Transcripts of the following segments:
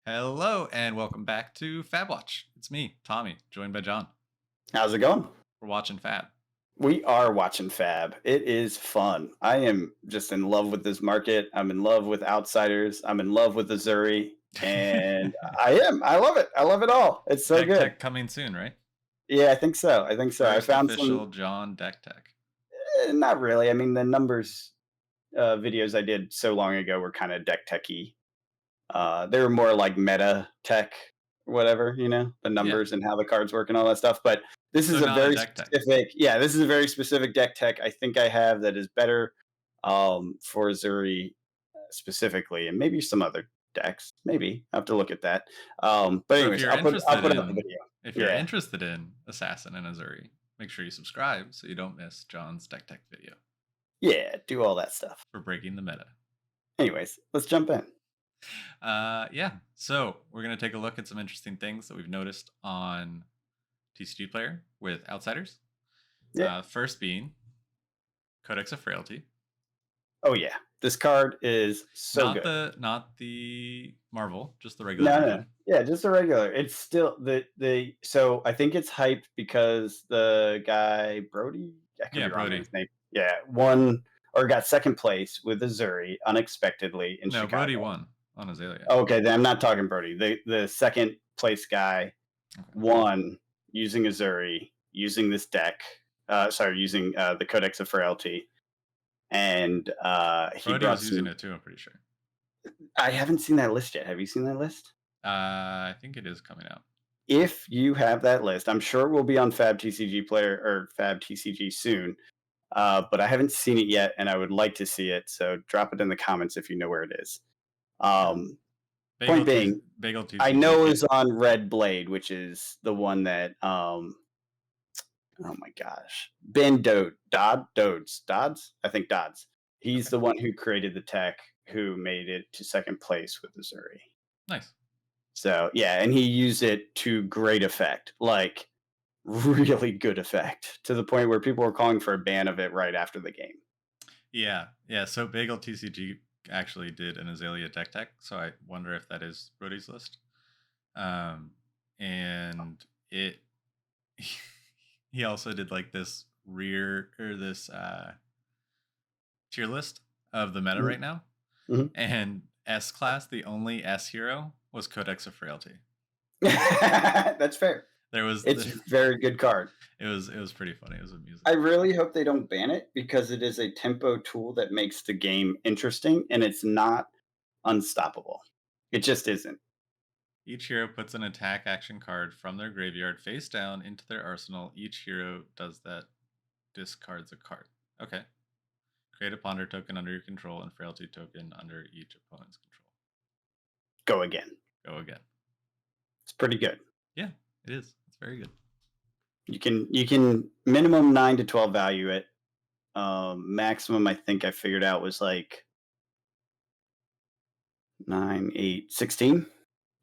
Hello and welcome back to FABWATCH. It's me, Tommy, joined by John. How's it going? We're watching Fab. We are watching Fab. It is fun. I am just in love with this market. I'm in love with Outsiders. I'm in love with Azuri. And I am. I love it. I love it all. It's so Deck good. Tech coming soon, right? Yeah, I think so. I think so. I First found some, official John Deck Tech. not really. I mean, the numbers videos I did so long ago were kind of deck techy. They were more like meta tech, whatever, the Yeah. numbers and how the cards work and all that stuff. But this So is a not a very Deck Tech. specific, this is a very specific deck tech I think I have that is better for Zuri specifically, and maybe some other decks. Maybe I have to look at that. But So if anyways, you're I'll interested put up the in video. if you're Yeah, interested in Assassin and Azuri, make sure you subscribe so you don't miss John's Deck Tech video yeah, do all that stuff. for breaking the meta. Anyways, let's jump in. Yeah. So we're gonna take a look at some interesting things that we've noticed on TCG Player with Outsiders. Yeah. First being Codex of Frailty. Oh yeah, this card is so good. Not the Marvel, just the regular No, no, no. version. Yeah, just a regular. It's still the so I think it's hyped because the guy Brody, I could Yeah, be wrong on Brody. his name. Yeah, won or got second place with Azuri unexpectedly in No, Brody Chicago. won on Azalea. Okay, then I'm not talking Brody. The second place guy Okay. won using Azuri, using this deck. Using the Codex of Frailty, and he Brody brought was using some. it too, I'm pretty sure. I haven't seen that list yet. Have you seen that list? I think it is coming out. If you have that list, I'm sure it will be on Fab TCG Player or Fab TCG soon. But I haven't seen it yet, and I would like to see it. So drop it in the comments if you know where it is. Um, Point being, Bagel I TCG. know is on Red Blade, which is the one that. Oh my gosh, Ben Dodds. I think Dodds. He's Okay. the one who created the tech, who made it to second place with Missouri. Nice. So yeah, and he used it to great effect, like really good effect, to the point where people were calling for a ban of it right after the game. Yeah. So Bagel TCG actually did an Azalea deck tech, so I wonder if that is Brody's list. And it he also did like this tier list of the meta right now. Mhm. And S class, the only S hero was Codex of Frailty. That's fair. There was It's a very good card. it was pretty funny. It was amusing. I really hope they don't ban it because it is a tempo tool that makes the game interesting, and it's not unstoppable. It just isn't. Each hero puts an attack action card from their graveyard face down into their arsenal. Each hero does that, discards a card. Okay. Create a ponder token under your control and frailty token under each opponent's control. Go again. Go again. It's pretty good. Yeah, it is. It's very good. You can minimum 9 to 12 value it. Maximum I think I figured out was like 9, 8, 16.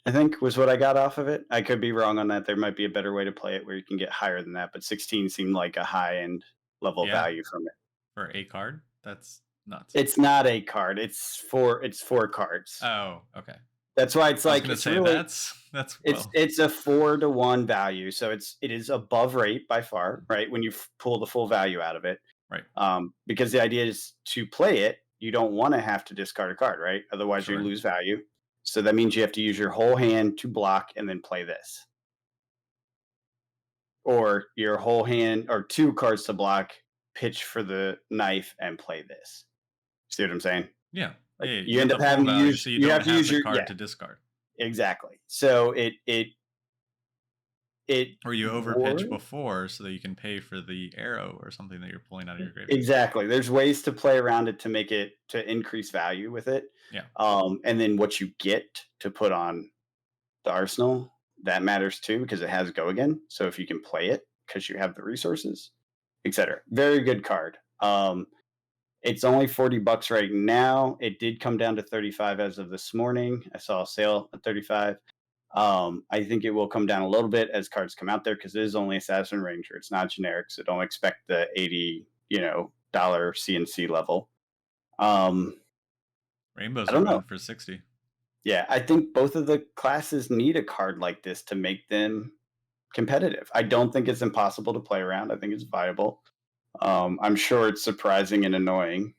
I think was what I got off of it. I could be wrong on that. There might be a better way to play it where you can get higher than that, but 16 seemed like a high end level value from it. For a card? That's nuts. It's not a card. It's four cards. Oh, okay. That's why it's like it's really that's it's a 4-to-1 value. So it is above rate by far, right? When you pull the full value out of it. Right. Because the idea is to play it, you don't want to have to discard a card, right? Otherwise you lose value. So that means you have to use your whole hand to block and then play this. Or your whole hand or 2 cards to block, pitch for the knife and play this. See what I'm saying? Yeah. Like yeah, you end up having to use so you have to use your card to discard. Exactly. So it or you overpitch before so that you can pay for the arrow or something that you're pulling out of your graveyard. Exactly. There's ways to play around it to make it to increase value with it. Yeah. And then what you get to put on the arsenal, that matters too because it has go again. So if you can play it because you have the resources, etc. Very good card. It's only $40 right now. It did come down to 35 as of this morning. I saw a sale at 35. I think it will come down a little bit as cards come out there because it is only Assassin Ranger. It's not generic, so don't expect the $80 CNC level. Rainbows are going for 60. Yeah, I think both of the classes need a card like this to make them competitive. I don't think it's impossible to play around. I think it's viable. I'm sure it's surprising and annoying,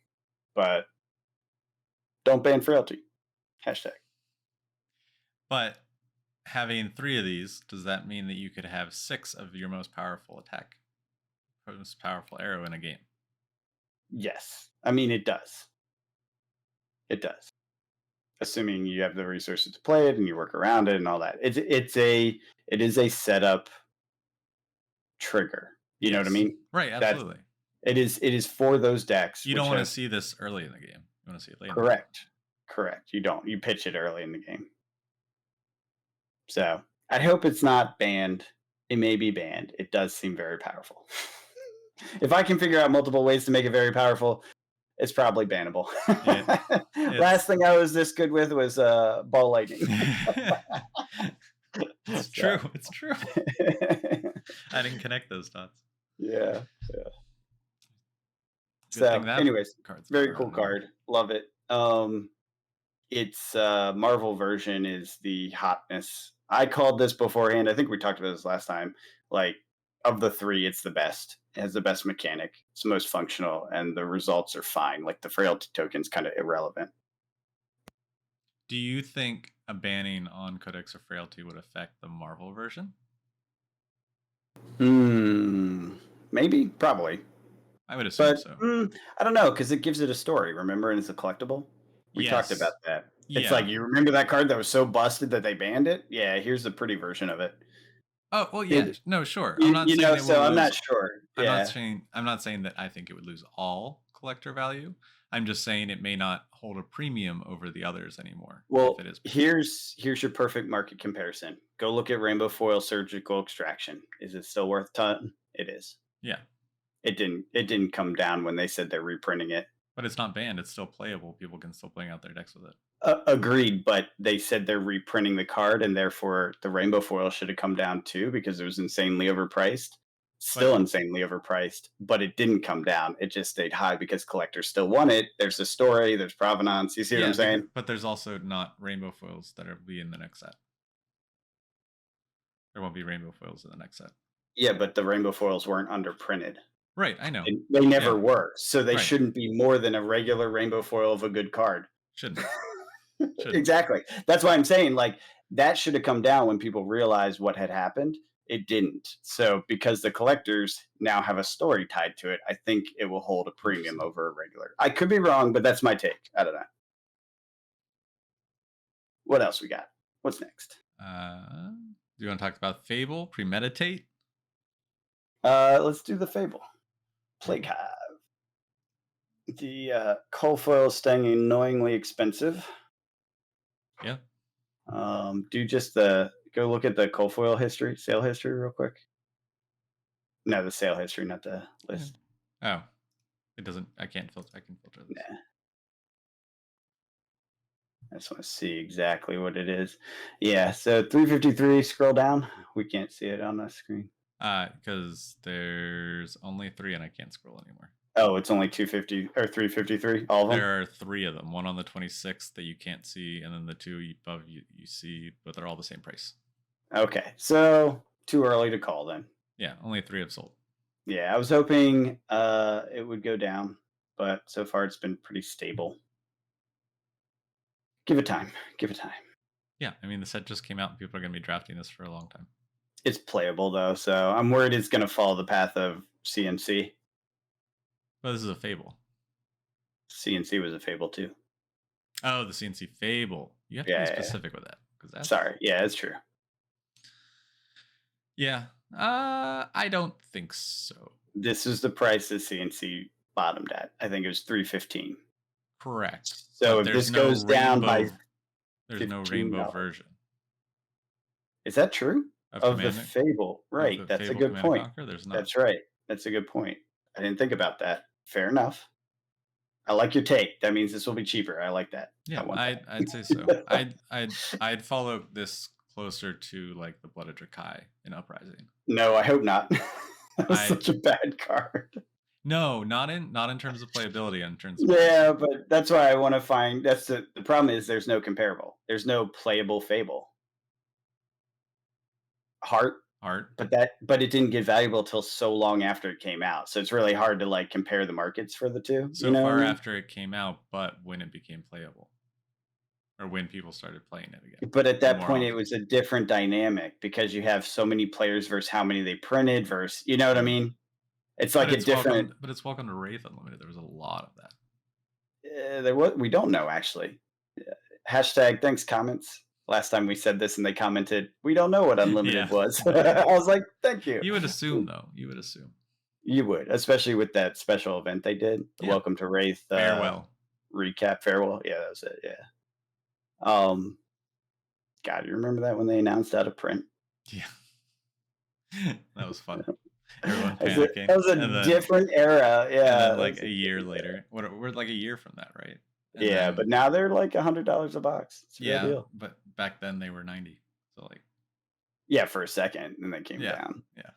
but don't ban frailty. Hashtag. But having 3 of these, does that mean that you could have 6 of your most powerful attack, most powerful arrow in a game? Yes. I mean, it does. It does. Assuming you have the resources to play it and you work around it and all that. It is a setup trigger. You know what I Yes. mean? Right, That's absolutely. it is for those decks You which don't wanna have see this early in the game. You wanna see it late in the game. correct. Correct. You don't. You pitch it early in the game. So I hope it's not banned. It may be banned. It does seem very powerful. If I can figure out multiple ways to make it very powerful, it's probably bannable. It Last it's thing I was this good with was ball lightning. It's true, So it's true. I didn't connect those dots. yeah. Good thing So, that anyways, card's not very cool around anymore. card. Love it. Its Marvel version is the hotness. I called this beforehand. I think we talked about this last time. Like of the three, it's the best. It has the best mechanic. It's the most functional, and the results are fine. Like the frailty token's kind of irrelevant. Do you think a banning on Codex of Frailty would affect the Marvel version? Hmm. Maybe, probably, I would assume but so. I don't know because it gives it a story. Remember, and it's a collectible. We talked about Yes. that. It's like Yeah. you remember that card that was so busted that they banned it. Yeah, here's the pretty version of it. Oh, well, yeah. It No, sure. I'm you, not you saying know. it will So I'm lose. not sure. Yeah. I'm not saying that I think it would lose all collector value. I'm just saying it may not hold a premium over the others anymore if Well, it is banned. here's your perfect market comparison. Go look at Rainbow Foil Surgical Extraction. Is it still worth ton? It is. Yeah. It didn't come down when they said they're reprinting it. But it's not banned. It's still playable. People can still bring out their decks with it. Agreed, but they said they're reprinting the card, and therefore the Rainbow Foil should have come down too because it was insanely overpriced. But Still insanely overpriced, but it didn't come down. It just stayed high because collectors still want it. There's a story, there's provenance. You see what I'm yeah, saying? but there's also not rainbow foils that will be in the next set. There won't be rainbow foils in the next set. Yeah, but the Rainbow Foils weren't underprinted. Right, I know. They never Yeah, were, so they right. shouldn't be more than a regular rainbow foil of a good card. Shouldn't. Shouldn't. Exactly. That's why I'm saying, like, that should have come down when people realized what had happened. It didn't. So, because the collectors now have a story tied to it, I think it will hold a premium Interesting. over a regular. I could be wrong, but that's my take. I don't know. What else we got? What's next? Do you want to talk about Fable? Premeditate? Let's do the Fable. Plague Fable. Hive. The coal foil is staying annoyingly expensive. Yeah. Do just the go look at the coal foil history, sale history, real quick. No, the sale history, not the list. Oh. It doesn't I can't filter I can filter this. Nah, I just want to see exactly what it is. Yeah, so 353. Scroll down. We can't see it on the screen. Because there's only 3 and I can't scroll anymore. Oh, it's only 250 or 353. All of them. There are 3 of them. One on the 26th that you can't see, and then the 2 above you see, but they're all the same price. Okay, so too early to call then. Yeah, only 3 have sold. Yeah, I was hoping it would go down, but so far it's been pretty stable. Give it time. Give it time. Yeah, I mean the set just came out, and people are going to be drafting this for a long time. It's playable though, so I'm worried it's going to follow the path of CNC. But this is a Fable. CNC was a Fable too. Oh, the CNC Fable. You have to be specific with that because that's Sorry. Yeah, it's true. Yeah. I don't think so. This is the price that CNC bottomed at. I think it was 315. Correct. So But if this goes down by there's no $15. rainbow version Is that true? Of the Command Fable. of Right. the That's a Fable good Command and point. Conquer. There's not. That's right. That's a good point. I didn't think about that. Fair enough. I like your take. That means this will be cheaper. I like that. Yeah, I want that. I'd say so. I'd follow this closer to like the Blood of Drakai in Uprising. No, I hope not. That was I such a bad card. No, not in terms of playability, in terms of Yeah, pricing. but that's why I want to find. That's the problem is there's no comparable. There's no playable Fable Heart, Art. but it didn't get valuable till so long after it came out. So it's really hard to like compare the markets for the two. You So know what I far mean? after it came out, but when it became playable, or when people started playing it again But at that more point, it often. was a different dynamic because you have so many players versus how many they printed versus you know what I True. mean? It's like a different. But it's welcome to Wraith Unlimited. There was a lot of that. There was we don't know actually. Hashtag thanks comments. Last time we said this and they commented, we don't know what Yeah, unlimited was. no I idea. was like, thank you. You would assume though. You would assume. You would, especially with that special event they did, the Yeah. Welcome to Wraith Farewell. recap farewell. Yeah, that was it. Yeah. Um, God, you remember that when they announced out of print? Yeah. That was fun. Everyone That panicking. was a different era. And Yeah, then that like was a a year different era. later. We're like a year from that, right? And Yeah, but then now they're like $100 a box. It's a real yeah, deal. but back then they were 90. So like Yeah, for a second, and they came yeah, down. yeah.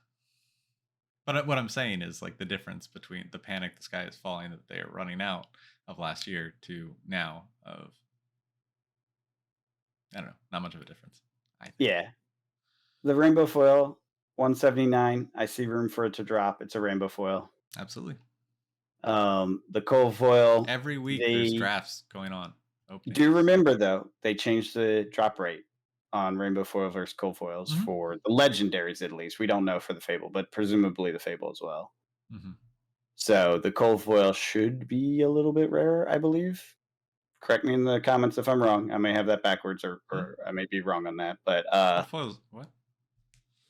But what I'm saying is like the difference between the panic the sky is falling that they are running out of last year to now of I don't know, not much of a difference. I think. Yeah, the rainbow foil, 179. I see room for it to drop. It's a rainbow foil. Absolutely. The coal foil, Every week there's they drafts going on, do openings. remember though, they changed the drop rate on rainbow foil versus coal foils Hmm. for the legendaries at least. We don't know for the fable, but presumably the fable as well. Hmm. So the coal foil should be a little bit rarer, I believe. Correct me in the comments if I'm wrong. I may have that backwards Hmm? or I may be wrong on that. But What foils? What?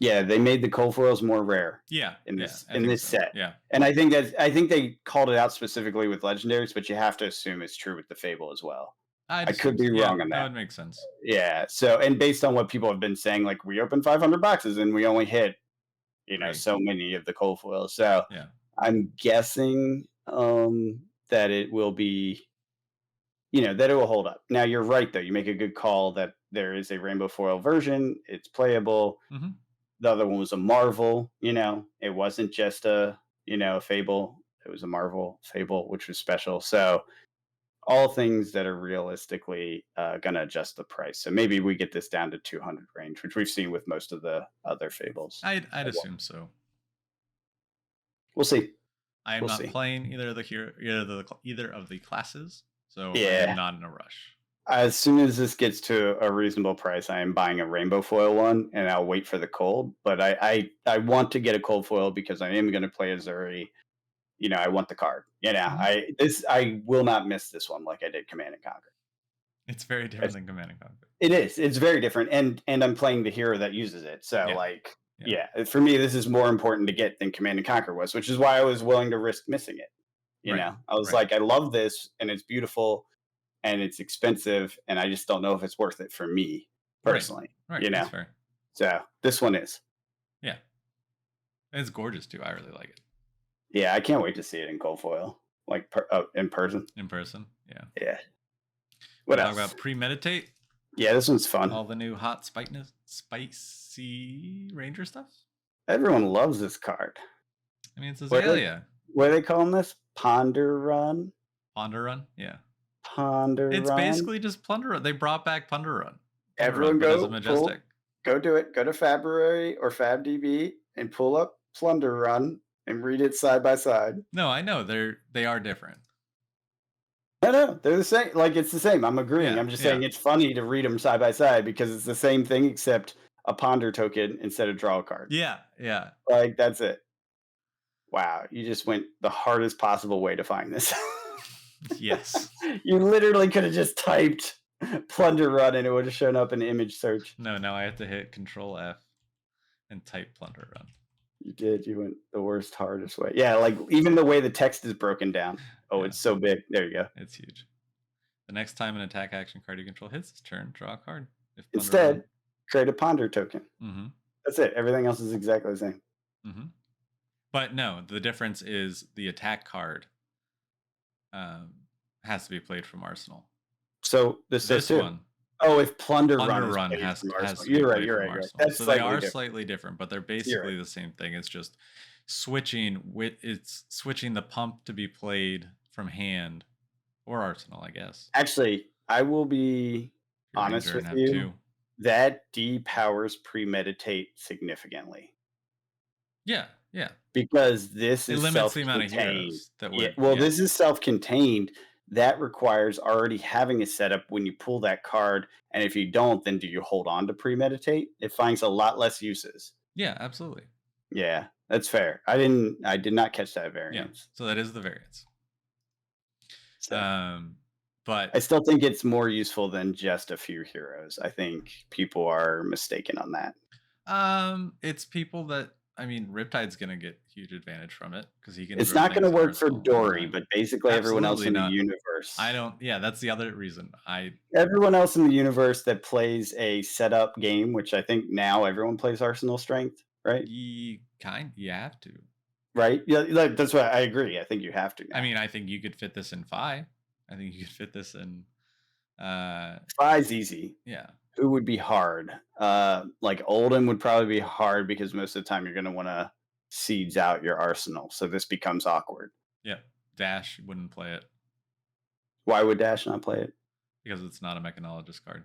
yeah, they made the coal foils more rare Yeah, yeah, I in think this so. set. Yeah, And I think they called it out specifically with legendaries, but you have to assume it's true with the fable as well. I'd I could assume so. be Yeah, wrong on that that. would make sense. Yeah. So, and based on what people have been saying, like we opened 500 boxes and we only hit, Right. so many of the coal foils. So Yeah. I'm guessing that it will be, that it will hold up. Now you're right though. You make a good call that there is a rainbow foil version. It's playable. Hmm. The other one was a Marvel. It wasn't just a Fable. It was a Marvel Fable, which was special. So all things that are realistically going to adjust the price. So maybe we get this down to 200 range, which we've seen with most of the other Fables. I'd assume so. We'll see. I am We'll not see. playing either of the classes, so I am Yeah. not in a rush. As soon as this gets to a reasonable price, I am buying a rainbow foil one, and I'll wait for the cold. But I want to get a cold foil because I am going to play Azuri. I want the card. Hmm. I will not miss this one like I did Command and Conquer. It's very different than Command and Conquer. It is. It's very different, and I'm playing the hero that uses it. So Yeah, like, yeah. yeah, for me, this is more important to get than Command and Conquer was, which is why I was willing to risk missing it. Right, I was right, like, I love this, and it's beautiful, and it's expensive, and I just don't know if it's worth it for me right, personally. right. That's fair. So this one is. Yeah, it's gorgeous too. I really like it Yeah, I can't wait to see it in gold foil, like in person. in person. Yeah. Yeah. What Want to talk else? about premeditate? Yeah, this one's fun. All the new hot spicy ranger stuff. Everyone loves this card. I mean, it's What are they, Azalea. what are they calling this? Ponder Run? Ponder Run. Yeah. Ponder It's Run? basically just Plunder Run. They brought back Plunder Run. Plunder Run, Everyone but as a go pull, majestic. go do it. Go to February or FabDB and pull up Plunder Run and read it side by side. No, I know they are different. No, they're the same. Like it's the same. I'm agreeing. Yeah, I'm just yeah, saying it's funny to read them side by side because it's the same thing except a ponder token instead of draw a card. yeah, yeah. Like that's it. Wow, you just went the hardest possible way to find this. Yes. You literally could have just typed Plunder Run and it would have shown up in image search. No, now I have to hit Control F and type Plunder Run. You did. You went the worst, hardest way. Yeah, like even the way the text is broken down. Oh, Yeah. it's so big. There you go. It's huge. The next time an attack action card you control hits its turn, draw a card. If Instead, create a ponder token. Mm-hmm. That's it. Everything else is exactly the same. Mm-hmm. But no, the difference is the attack card has to be played from Arsenal. So this says too. one, Oh, if Plunder Plunder Run, Run has to be you're right. played You're from right. Arsenal. That's So they are different. slightly different, but they're You're right. basically the same thing. It's just it's switching the pump to be played from hand or arsenal, I guess. Actually, I will be If you're honest ranger and with have you, two. that depowers premeditate significantly Yeah, yeah. because this It is limits the amount of self-contained. heroes that Yeah, would well, yeah. this is self-contained. That requires already having a setup when you pull that card, and if you don't, then do you hold on to premeditate? It finds a lot less uses. Yeah, absolutely. Yeah, that's fair. I did not catch that Yeah. variance. So that is the variance. So Um, I but still think it's more useful than just a few heroes. I think people are mistaken on that. it's people that I mean, Riptide's gonna get huge advantage from it because he can It's throw not gonna things in work for Arsenal all the Dory, time. but basically everyone else Absolutely in the not. I universe. don't. Yeah, that's the other reason. Everyone else in the universe that plays a setup game, which I think now everyone plays Arsenal Strength, right? You have to. Right? Yeah, like, that's what I agree. I think you have to I now. mean, I think you could fit this in Phi. I think you could fit this in. Uh, Fi's easy. yeah, Who would be hard? Like Oldham would probably be hard because most of the time you're gonna wanna seeds out your arsenal, so this becomes awkward. yeah. Dash wouldn't play it Why would Dash not play it? because it's not a mechanologist card.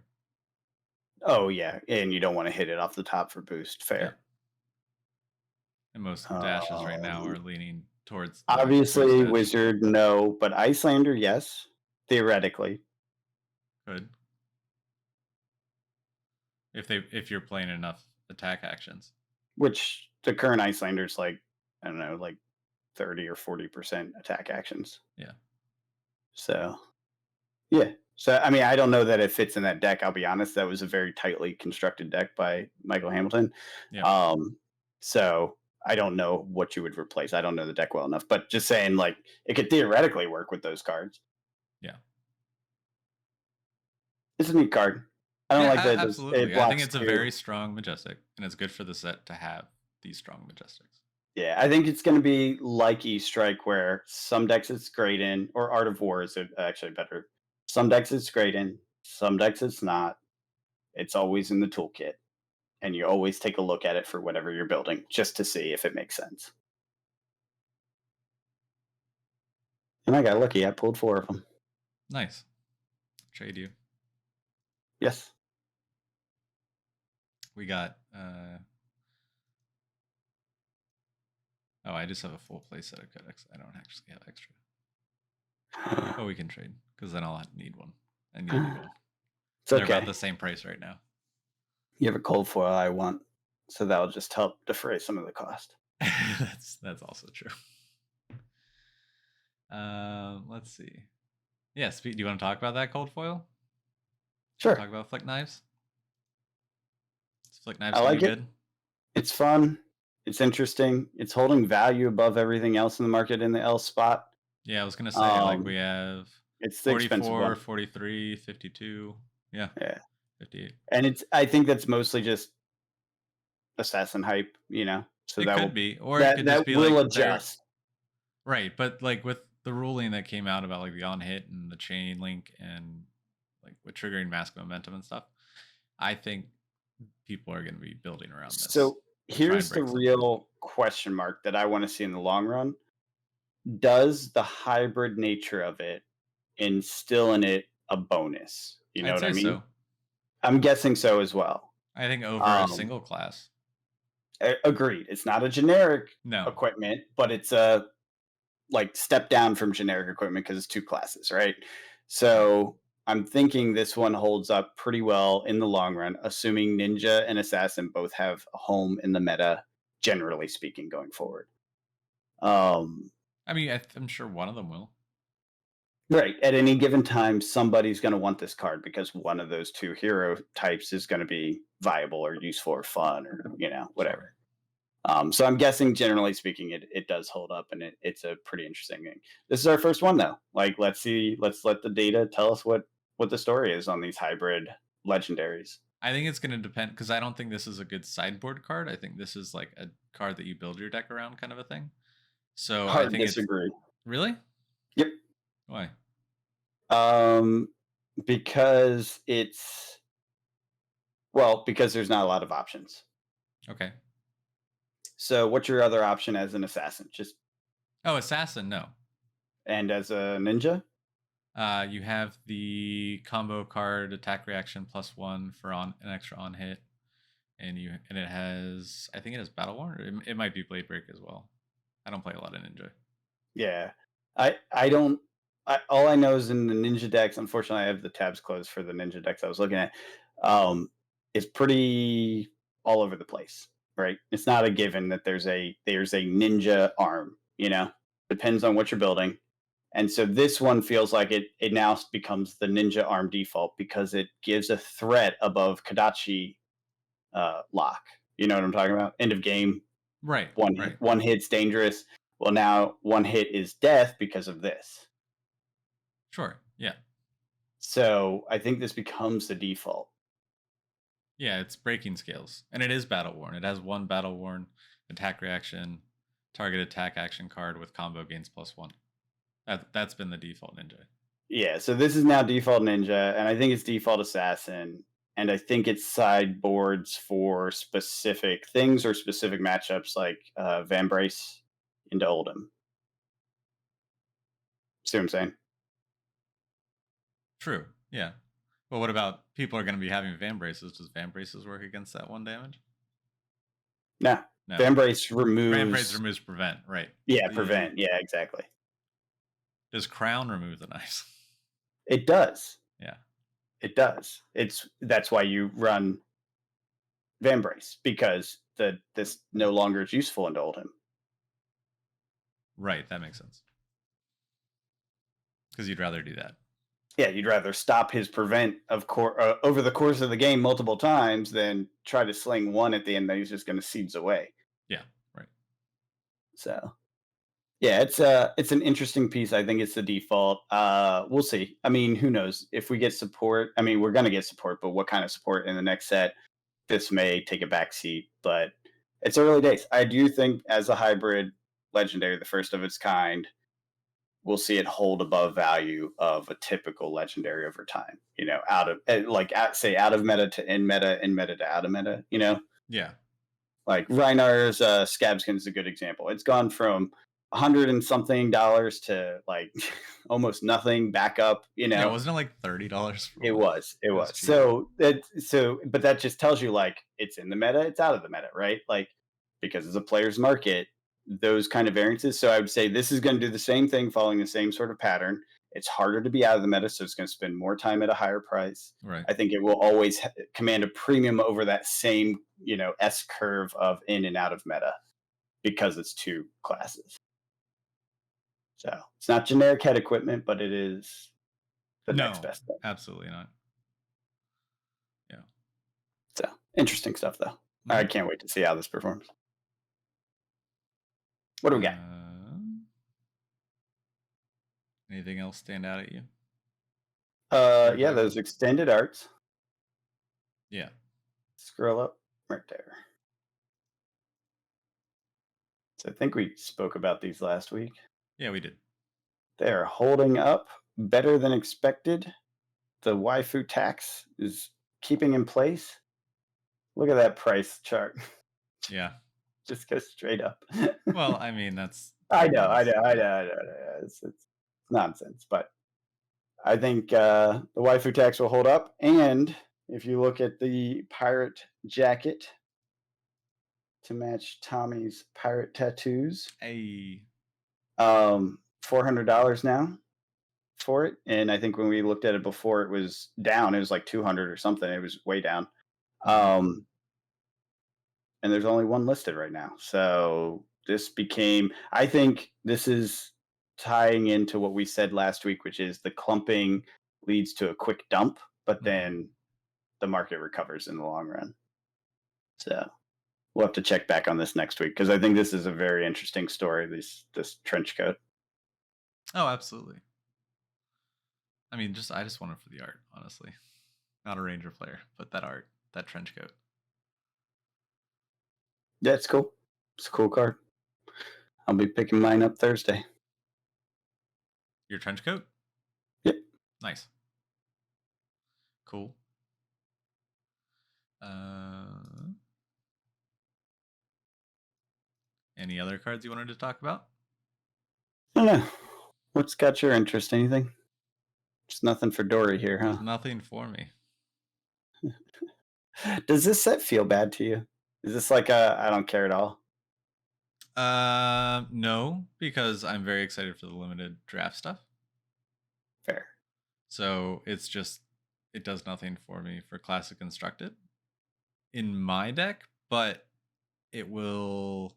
Oh, yeah, and you don't wanna hit it off the top for boost, Yeah, fair. and most dashes right now Um, are leaning towards Obviously, dash. Wizard, no, but Icelander, yes, theoretically. Could if you're playing enough attack actions. Which the current Icelander's like, I don't know, like 30 or 40% attack actions. Yeah, So, yeah. So, I mean, I don't know that it fits in that deck. I'll be honest. That was a very tightly constructed deck by Michael Hamilton. yeah, Um, so I don't know what you would replace. I don't know the deck well enough, but just saying, like, it could theoretically work with those cards. yeah. It's a neat card. I don't Yeah, like that it absolutely. I think blocks it's a two. very strong majestic, and it's good for the set to have these strong majestics. Yeah, I think it's going to be like E Strike, where some decks it's great in, or Art of War is actually better. Some decks it's great in, some decks it's not. It's always in the toolkit, and you always take a look at it for whatever you're building just to see if it makes sense. And I got lucky; I pulled 4 of them. Nice. Trade you. Yes. We got. Oh, I just have a full play set of codex. I don't actually have extra. But we can trade because then I'll need one, and you'll need one. It's They're about okay. the same price right now. You have a cold foil I want, so that'll just help defray some of the cost. That's also true. Let's see. Yeah, do you want to talk about that cold foil? Sure. Talk about flick knives. Is flick knives I gonna be like it. good? It's fun. It's interesting. It's holding value above everything else in the market in the L spot. Yeah, I was gonna say like we Um, have it's the expensive 44, one. 43, 52. Yeah, Yeah. 58. And I think that's mostly just assassin hype, so It that could will be, or it that could just that be will like they're adjust. right. But like with the ruling that came out about like the on hit and the chain link and like with triggering mask momentum and stuff, I think people are going to be building around this So to try and here's the break something. real question mark that I want to see in the long run. Does the hybrid nature of it instill in it a bonus? You know I'd what I say mean? so. I'm guessing so as well. I think over a Um, single class. Agreed. It's not a generic No. equipment, but it's a like step down from generic equipment because it's 2 classes, right? Right. So I'm thinking this one holds up pretty well in the long run, assuming Ninja and Assassin both have a home in the meta, generally speaking, going forward. Um, I mean, I'm sure one of them will. right. At any given time, somebody's going to want this card because one of those 2 hero types is going to be viable or useful or fun or, Sure. whatever. So I'm guessing, generally speaking, it does hold up, and it's a pretty interesting thing. This is our first one, though. Like, let's see, let's let the data tell us what the story is on these hybrid legendaries. I think it's going to depend because I don't think this is a good sideboard card. I think this is like a card that you build your deck around, kind of a thing. So I Hard think it's disagree. really Yep. why. Um, because because there's not a lot of options. Okay. So what's your other option as an assassin? Just Oh, assassin, no. and as a ninja? You have the combo card attack reaction +1 for on an extra on hit, and it has, I think it has battle war. It might be blade break as well. I don't play a lot of ninja. Yeah. I don't all I know is in the ninja decks, unfortunately I have the tabs closed for the ninja decks I was looking at. Um it's pretty all over the place, right? It's not a given that there's a ninja arm, you know. Depends on what you're building. And so this one feels like it now becomes the ninja arm default because it gives a threat above Kadachi lock. You know what I'm talking about? End of game, Right, right. one hit's dangerous. Well, now one hit is death because of this. Sure. Yeah. So I think this becomes the default. Yeah, it's breaking scales. And it is battle worn. It has one battle worn attack reaction, target attack action card with combo gains +1. That's been the default ninja. Yeah, so this is now default ninja, and I think it's default assassin, and I think it's sideboards for specific things or specific matchups like Van Brace into Oldham. See what I'm saying? True. Yeah. But what about people are going to be having Van Braces? Does Van Braces work against that 1 damage? No, No. Van Brace Van Brace removes. removes prevent, right. Yeah, The prevent. Yeah, exactly. Does Crown remove the knives? It does. Yeah. It does. That's why you run Van Brace because this no longer is useful into Oldham. Right, that makes sense. Because you'd rather do that. Yeah, you'd rather stop his prevent over the course of the game multiple times than try to sling one at the end that he's just going to seeds away. Yeah, right. So yeah, it's an interesting piece. I think it's the default. We'll see. I mean, who knows if we get support? I mean, we're going to get support, but what kind of support in the next set? This may take a backseat, but it's early days. I do think as a hybrid legendary, the first of its kind, we'll see it hold above value of a typical legendary over time. You know, out of say out of meta to in meta to out of meta. You know, Yeah. like Reinar's Scabskin is a good example. It's gone from $100 and something to like almost nothing back up. You Yeah, know, wasn't it like $30 for a it while? was. It It was. was cheap. But that just tells you like it's in the meta, it's out of the meta, right? Like because it's a player's market, those kind of variances. So I would say this is going to do the same thing, following the same sort of pattern. It's harder to be out of the meta, so it's going to spend more time at a higher price. Right. I think it will always command a premium over that same, you know, S curve of in and out of meta because it's two classes. So it's not generic head equipment, but it is the next No, best thing. absolutely not. Yeah. So interesting stuff, though. I can't wait to see how this performs. What do we got? Anything else stand out at you? Yeah, those extended arts. Yeah. Scroll up right there. So I think we spoke about these last week. Yeah, we did. They're holding up better than expected. The waifu tax is keeping in place. Look at that price chart. Yeah. Just go straight up. Well, I mean, that's I pretty know, I nice. know, I Yeah. know, I know. It's nonsense, but I think the waifu tax will hold up. And if you look at the pirate jacket to match Tommy's pirate tattoos, Hey. $400 now for it. And I think when we looked at it before, it was down. It was like 200 or something. It was way down. Mhm. And there's only one listed right now. So this became, I think this is tying into what we said last week, which is the clumping leads to a quick dump, but Mhm. then the market recovers in the long run. So we'll have to check back on this next week because I think this is a very interesting story. This trench coat. Oh, absolutely. I mean, I just want it for the art, honestly. Not a ranger player, but that art, that trench coat. Yeah, it's cool. It's a cool card. I'll be picking mine up Thursday. Your trench coat? Yep. Nice. Cool. Uh Any other cards you wanted to talk about? I don't know. What's got your interest? Anything? Just nothing for Dory here, There's huh? nothing for me. Does this set feel bad to you? Is this like a I don't care at all? No, because I'm very excited for the limited draft stuff. Fair. So it's just it does nothing for me for Classic Constructed in my deck, but it will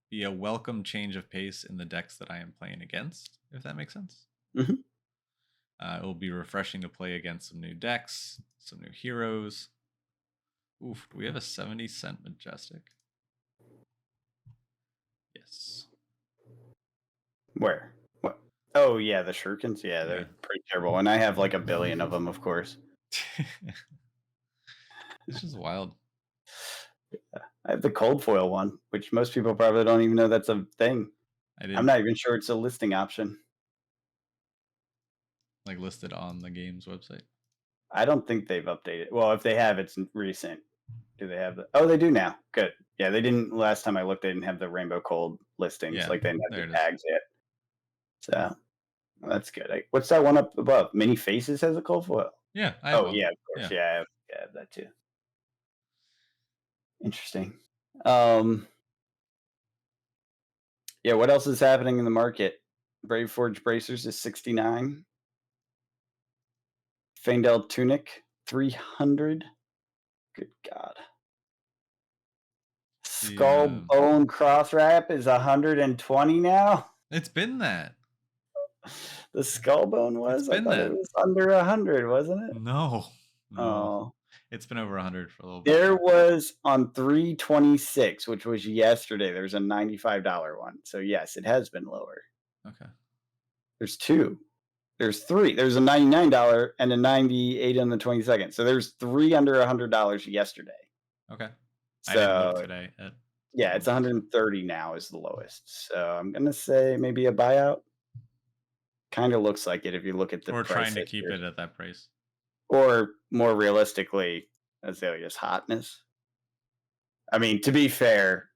be a welcome change of pace in the decks that I am playing against, if that makes sense. Mhm. It will be refreshing to play against some new decks, some new heroes. Oof, do we have a 70-cent Majestic? Yes. Where? What? Oh yeah, the shurikens. Yeah, Yeah. they're pretty terrible, and I have like a billion of them, of course. It's just wild. I have the cold foil one, which most people probably don't even know that's a thing. I I'm didn't not even sure it's a listing option. like listed on the game's website. I don't think they've updated. Well, if they have, it's recent. Do they have the? Oh, they do now. Good. Yeah, they didn't last time I looked. They didn't have the rainbow cold listings. Yeah, Like they didn't have there the it is. tags yet. So well, that's good. What's that one up above? Many Faces has a cold foil. Yeah, I have Oh one. yeah, of course. Yeah. Yeah, I have that too. Interesting. Um, yeah. What else is happening in the market? Brave Forge Bracers is 69. Faendal Tunic 300. Good God. The Skull Bone Cross Wrap is 120 now. it's been that. The skull bone It's was? I been thought it that. was under 100, wasn't it? No. No. Oh. It's been over 100 for a little bit There now. was on 326, which was yesterday, there's a $95 one. So yes, it has been lower. Okay. There's two. There's three. There's a $99 and a 98 on the 22nd. So there's three under $100 yesterday. Okay. I didn't look So today at yeah, the it's lowest. 130 now is the lowest. So I'm gonna say maybe a buyout. Kind of looks like it if you look at the Or price trying to keep history. it at that price. Or more realistically, Azalea's hotness. I mean, to be fair,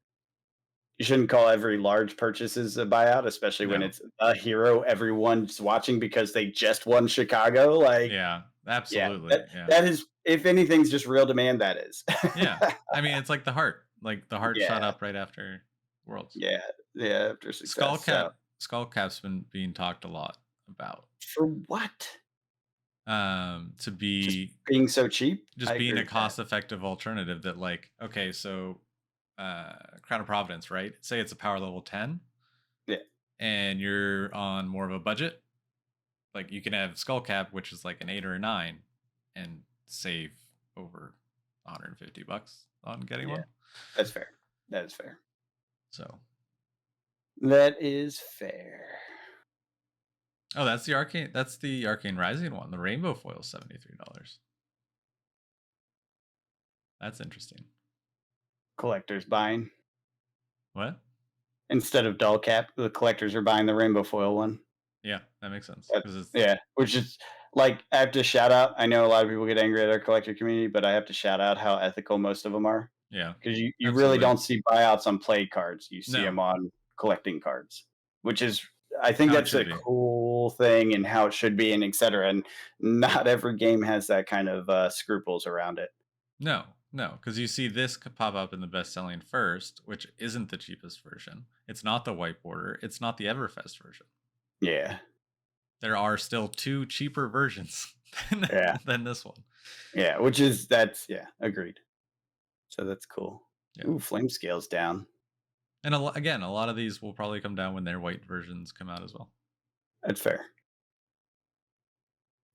you shouldn't call every large purchases a buyout, especially when No. it's a hero everyone's watching because they just won Chicago. Like, Yeah, yeah, absolutely. that Yeah. that is, if anything's just real demand, that is. Yeah. I mean, it's like the heart. Like the heart shot Yeah, up right after Worlds. yeah, yeah. After success, so Skullcap's been being talked a lot about. for what? To Just be being so cheap? I just being agree a with that. cost-effective alternative that like, okay, so Crown of Providence, right? Say it's a power level 10 Yeah, and you're on more of a budget. Like you can have Skullcap, which is like an 8 or a 9, and save over $150 on getting yeah, one. that's fair. That is fair. So, That is fair. oh, that's the Arcane Rising one. The Rainbow Foil $73. That's interesting. Collectors buying What? instead of dull cap. The collectors are buying the rainbow foil one. Yeah, that makes sense because it's Yeah, which is like I have to shout out. I know a lot of people get angry at our collector community, but I have to shout out how ethical most of them are yeah, because you really absolutely. don't see buyouts on play cards. You see No, them on collecting cards, which is I think how it that's should a be. cool thing and how it should be and etc. And not every game has that kind of scruples around it. No, no, because you see this pop up in the best selling first, which isn't the cheapest version. It's not the white border. It's not the Everfest version. Yeah, There are still two cheaper versions yeah, than this one. yeah. Which is that's yeah, agreed. So that's cool. Yeah. Ooh, flame scales down. And again, a lot of these will probably come down when their white versions come out as well. That's fair.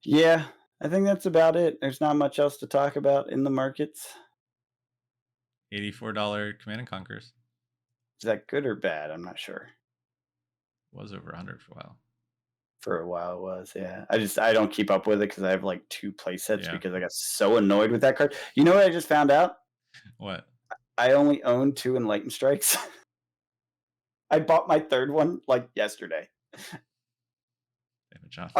Yeah, I think that's about it. There's not much else to talk about in the markets. $84 Command and Conquers Is that good or bad? I'm not sure. was over 100 for a while. For a while it was, yeah. I don't keep up with it because I have like two play sets Yeah. because I got so annoyed with that card. You know what I just found out? What? I only own two Enlightened Strikes. I bought my third one like yesterday. Damn it, John.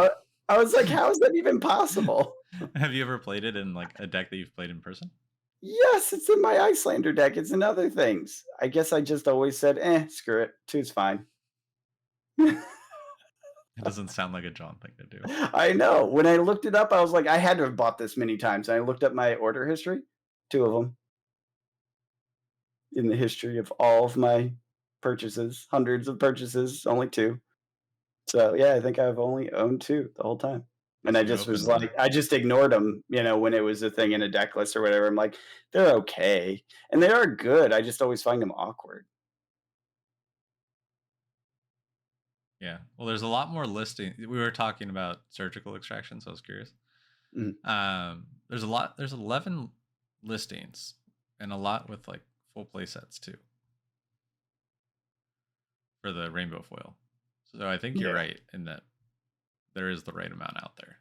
I was like, how is that even possible? Have you ever played it in like a deck that you've played in person? Yes, it's in my Icelander deck. It's in other things. I guess I just always said, screw it. Two's fine. It doesn't sound like a John thing to do. I know. When I looked it up, I was like, I had to have bought this many times. And I looked up my order history, two of them in the history of all of my purchases, hundreds of purchases, only two. So yeah, I think I've only owned two the whole time. And I So you just was opened one. like, I just ignored them, when it was a thing in a deck list or whatever. I'm like, they're okay. And they are good. I just always find them awkward. Yeah. Well, there's a lot more listing. We were talking about surgical extraction, so I was curious. Mm. There's a lot. There's 11 listings, and a lot with like full play sets too for the rainbow foil. So I think you're Yeah. right in that there is the right amount out there.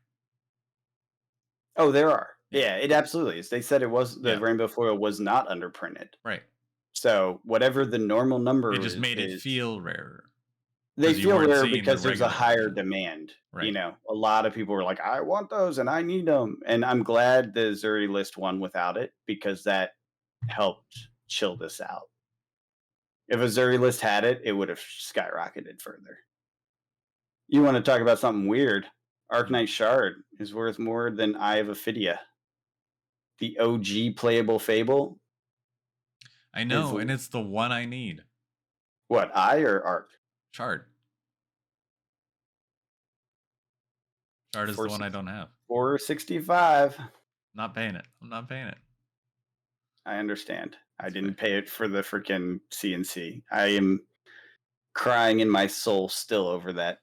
Oh, there are. Yeah. Yeah, it absolutely is. They said the Yeah. rainbow foil was not underprinted. Right. So whatever the normal They number just made it is, feel rarer they because you feel weren't rare seeing the because there's a regular higher version. demand. Right. A lot of people were like, I want those and I need them. And I'm glad the Zuri list won without it because that helped chill this out. If a Zuri list had it, it would have skyrocketed further. You want to talk about something weird? Mm. Arknight Shard is worth more than Eye of Ophidia. The OG playable Fable I is know, and it's the one I need. what, Eye or Arc? Shard. Shard is the one I don't have. 465. Not paying it. I'm not paying it. I understand. I That's didn't fair. pay it for the freaking CNC. I am crying in my soul still over that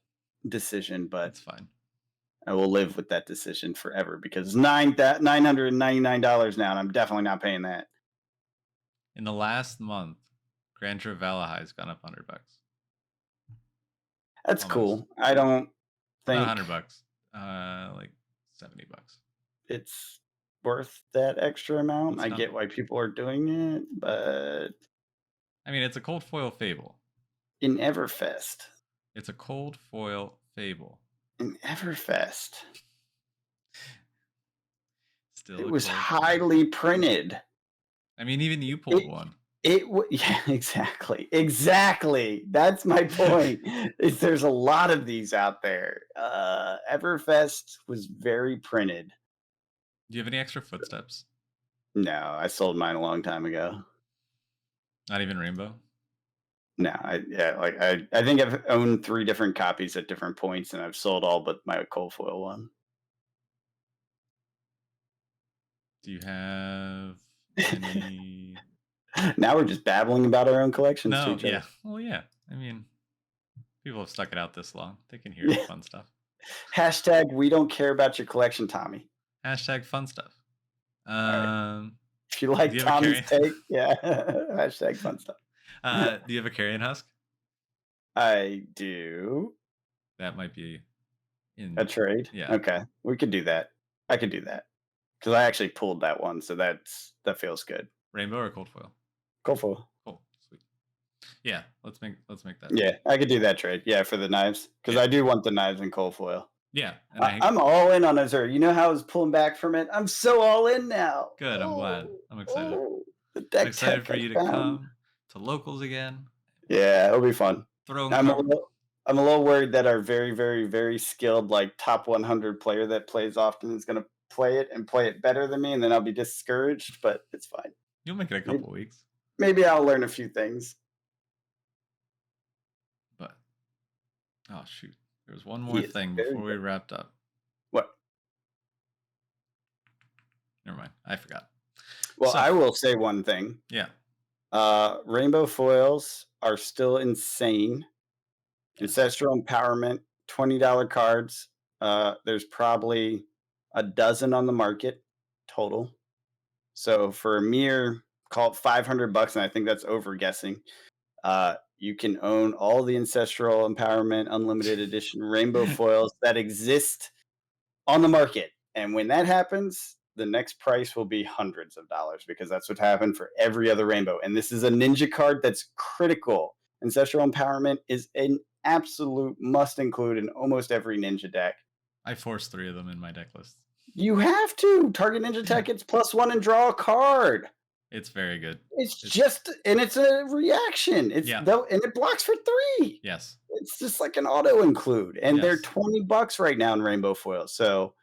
decision, but It's fine. I will live with that decision forever because $999 now, and I'm definitely not paying that. In the last month, Grand Trevally has gone up $100. That's Almost. cool. I don't Not think $100. Like $70. it's worth that extra amount. It's I not. get why people are doing it, but I mean, it's a cold foil fable. in Everfest, It's a cold foil fable. in Everfest, Still it a was cold foil. highly printed. I mean, even you pulled one. Yeah, exactly. Exactly. That's my point. Is there's a lot of these out there. Everfest was very printed. Do you have any extra footsteps? No, I sold mine a long time ago. Not even rainbow? No, I think I've owned 3 different copies at different points, and I've sold all but my cold foil one. Do you have any? Now we're just babbling about our own collections to No, each other. yeah. Well, yeah. I mean, people have stuck it out this long. They can hear the Yeah. fun stuff. Hashtag we don't care about your collection, Tommy. Hashtag fun stuff. All right. Um, If you do like you have a Tommy's carrion? take, yeah. Hashtag fun stuff. Do you have a carrion husk? I do. That might be A in. trade? Yeah. Okay, we could do that. I could do that because I actually pulled that one, so that feels good. Rainbow or cold foil? Cool for Cool. Sweet. Yeah. Let's make that. yeah, I could do that trade. Yeah, for the knives because Yeah. I do want the knives in cold foil. Yeah. And I'm all in on Azure. You know how I was pulling back from it? I'm so all in now. good. I'm glad. I'm excited. The I'm deck excited tech for I you to found. come to locals again. Yeah, it'll be fun. Throwing I'm a com- little, I'm a little worried that our very, very, very skilled like top 100 player that plays often is going to play it and play it better than me, and then I'll be discouraged. But it's fine. You'll make it a Maybe, couple weeks. maybe I'll learn a few things. But oh shoot. There was one He more is thing very before we good. wrapped up. What? Never mind. I forgot. Well, So I will say one thing. yeah. Rainbow foils are still insane. Yes. Ancestral Empowerment, $20 cards. There's probably a dozen on the market total. So for a mere, call it $500, and I think that's over guessing. You can own all the Ancestral Empowerment Unlimited Edition rainbow foils that exist on the market. And when that happens, the next price will be hundreds of dollars because that's what happened for every other rainbow. And this is a ninja card that's critical. Ancestral Empowerment is an absolute must include in almost every ninja deck. I forced 3 of them in my deck list. You have to. Target Ninja Tech gets +1 and draw a card. It's very good. It's It's just and it's a reaction. It's yeah. though and it blocks for 3. Yes. It's just like an auto include, and they're Yes. $20 right now in Rainbow Foil. So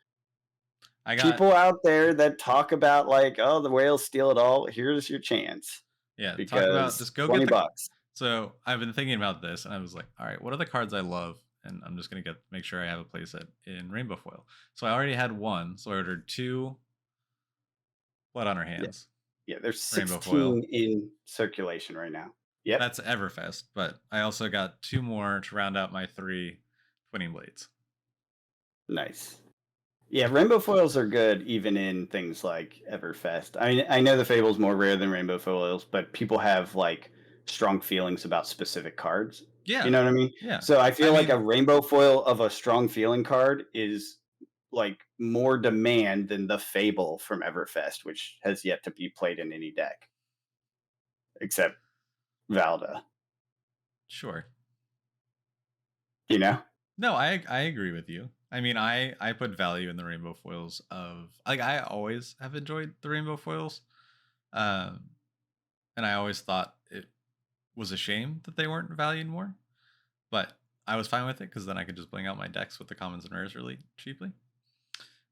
I got people out there that talk about like, "Oh, the whales steal it all." Here's your chance yeah, talk about because just go get 20 the bucks. so I've been thinking about this and I was like, all right, what are the cards I love? And I'm just gonna make sure I have a playset in Rainbow Foil. So I already had one, so I ordered two Blood on Our Yeah. Hands, Yeah, there's Rainbow Foil. 16 in circulation right now. Yep. That's Everfest, but I also got two more to round out my three Twinning Blades. Nice. Yeah, rainbow foils are good even in things like Everfest. I mean, I know the Fable's more rare than rainbow foils, but people have like strong feelings about specific cards. You Yeah. know what I mean? Yeah. So I I feel like a mean, rainbow foil of a strong feeling card is like more demand than the Fable from Everfest, which has yet to be played in any deck except Valda. sure. You know? No, I agree with you. I mean, I put value in the rainbow foils of like I always have enjoyed the rainbow foils. Um and I always thought it was a shame that they weren't valued more, but I was fine with it cuz then I could just bling out my decks with the commons and rares really cheaply.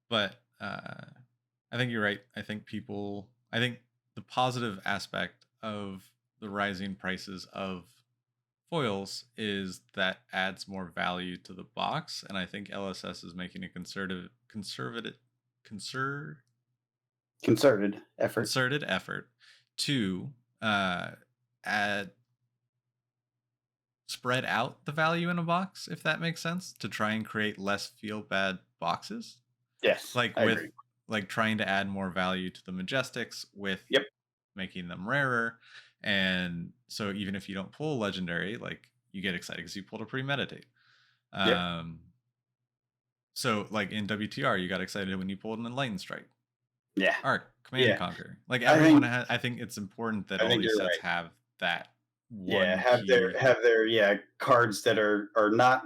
But I think you're right. I think the positive aspect of the rising prices of foils is that adds more value to the box, and I think LSS is making a concer, Concerted effort. concerted effort to uh, add spread out the value in a box, if that makes sense, to try and create less feel bad boxes. Yes, Like I with agree. like trying to add more value to the majestics with Yep. making them rarer. And so even if you don't pull legendary, like you get excited because you pulled a premeditate. Yep. Um, so like in WTR, you got excited when you pulled an enlightened strike. Yeah. Arc, command and Yeah. conquer. Like I everyone think has. I think it's important that I all think these you're sets right. have that Yeah, one key. have their cards that are not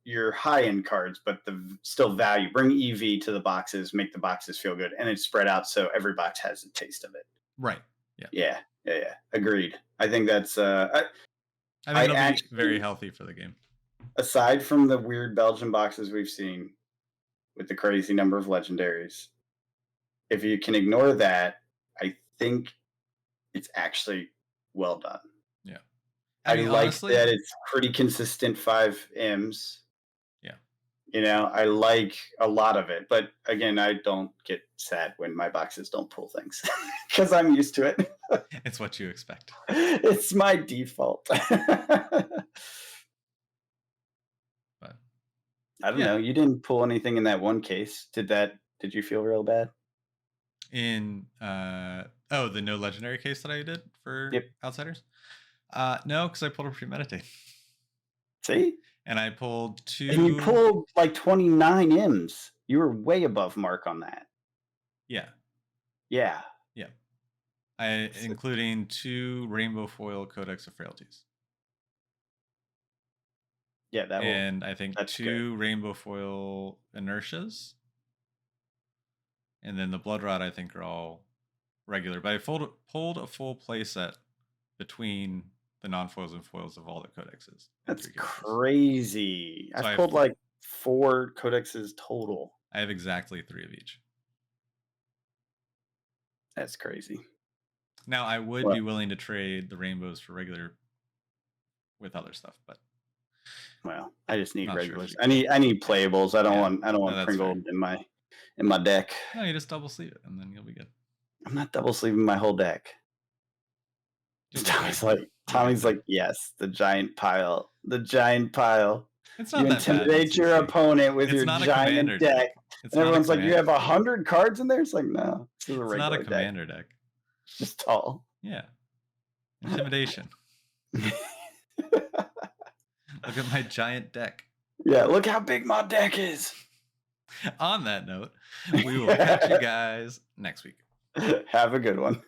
your high end cards, but still value. Bring EV to the boxes, make the boxes feel good, and it's spread out so every box has a taste of it. Right. Yeah. Yeah. Agreed. I think that's I think I it'll be very actually, healthy for the game. aside from the weird Belgian boxes we've seen with the crazy number of legendaries, if you can ignore that, I think it's actually well done. Yeah. I I mean, like honestly, that it's pretty consistent 5 Ms. yeah. I like a lot of it, but again, I don't get sad when my boxes don't pull things because I'm used to it. It's what you expect. It's my default. But I don't yeah. know. You didn't pull anything in that one case. Did you feel real bad? In the no legendary case that I did for Yep. outsiders. No, because I pulled a premeditate. See? And I pulled And you two. pulled like 29 M's. You were way above mark on that. Yeah. Yeah. Yeah. Including two rainbow foil Codex of Frailties. Yeah, And I think that's good. two rainbow foil inertias. And then the blood rod I think are all regular. But I pulled a full playset between the non-foils and foils of all the codexes and That's three codexes. crazy. So I've pulled like 4 codexes total. I have exactly 3 of each. That's crazy. Now I would Well, be willing to trade the rainbows for regular with other stuff, but I just need not sure regulars. if you I can. need playables. Yeah. I don't No, want that's fair. Pringle in my deck. No, you just double sleeve it and then you'll be good. I'm not double sleeving my whole deck. You'll get Tommy's there. like You'll get Tommy's there. like, yes, the giant pile. The giant pile. It's You not that bad in intimidate your CC. opponent with It's your not a commander giant deck. deck. It's And not a everyone's like, you command. have 100 cards in there? It's like, no, this is a It's not a regular deck. commander deck. It's just tall. Yeah. Intimidation. Look at my giant deck. Yeah, look how big my deck is. On that note, we will catch you guys next week. Have a good one.